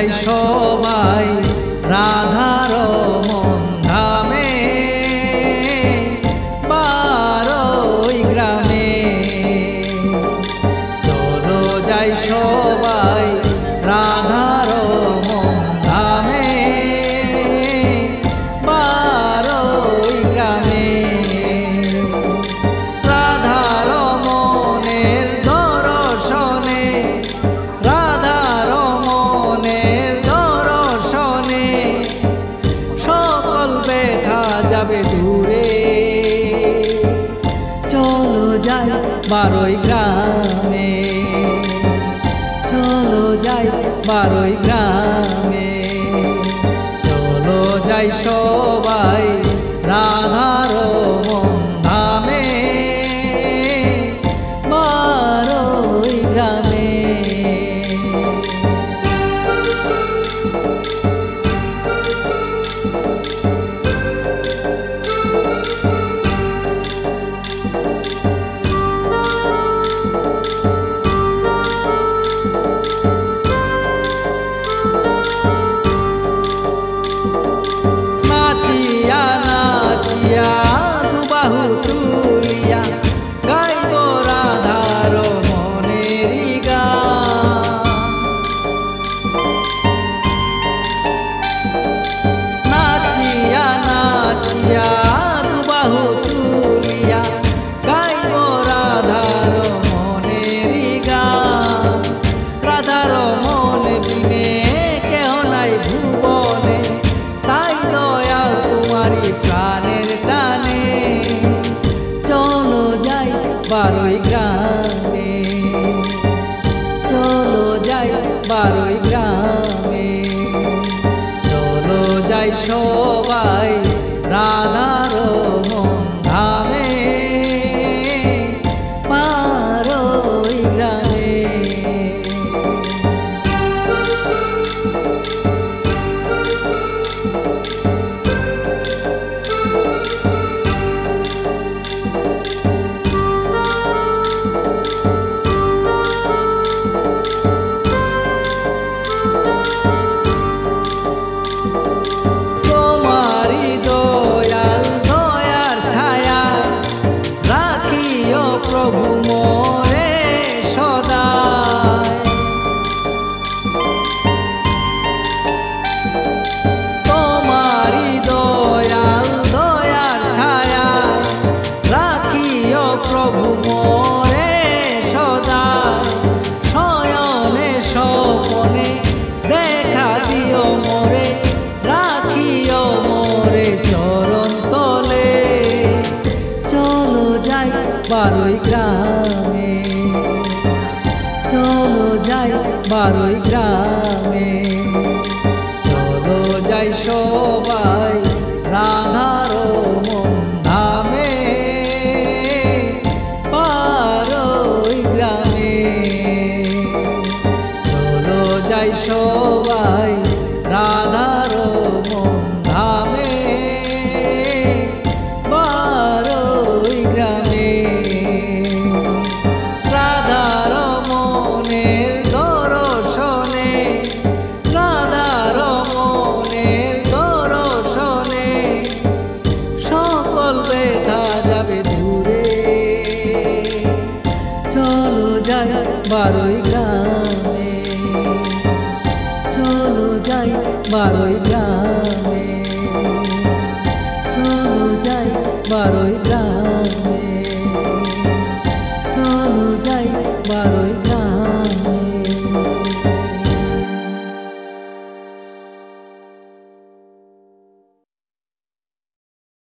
যাই সবাই রাধার মন ধামে বারোই গ্রামে। চলো যাই সবাই রাধার মন ধামে বারোই গ্রামে। রাধার মনের দর্শনে, রাধার মনের দর্শনে সকল ব্যথা যাবে দূরে। চলো যাই বারোই গ্রামে, চলো যাই বারোই গ্রামে। চলো যাই সবাই রাধার মন ধামে বারোই গ্রামে। নাচিয়া নাচিয়া দুবাহু তুলিয়া গাইব রাধার মনেরই গান। নাচিয়া নাচিয়া দুবাহু তুলিয়া গাইব রাধার মনেরই গান। রাধার মনে বিনে কেহ নাই ভুবনে, তাই দয়াল তোমারি প্রাণের টানে। চলো যাই বারোই গ্রামে, চলো যাই বারোই গ্রামে। চলো যাই সবাই রাধার মন ধামে বারোই গ্রামে। তোমারি দয়াল দয়ার ছায়া রাখিও প্রভু মোরে সদায়। তোমারি দয়াল দয়ার ছায়া রাখিও প্রভু মোরে সদায়। শয়নে স্বপনে দেখা দিও মোরে, রাখিও মোরে চরণ তলে। চলো যাই বারোই গ্রামে, চলো যাই বারোই গ্রামে। চলো যাই সবাই রাধার মন ধামে বারোই গ্রামে। চলো যাই সবাই রাধার মন ধামে বারোই গ্রামে। রাধার মনের দর্শনে, রাধার মনের দর্শনে সকল ব্যথা যাবে দূরে। চলো যাই বারোই গ্রামে, চলো যাই বারোই গ্রামে। চলো যাই বারোই গ্রামে, চলো যাই বারোই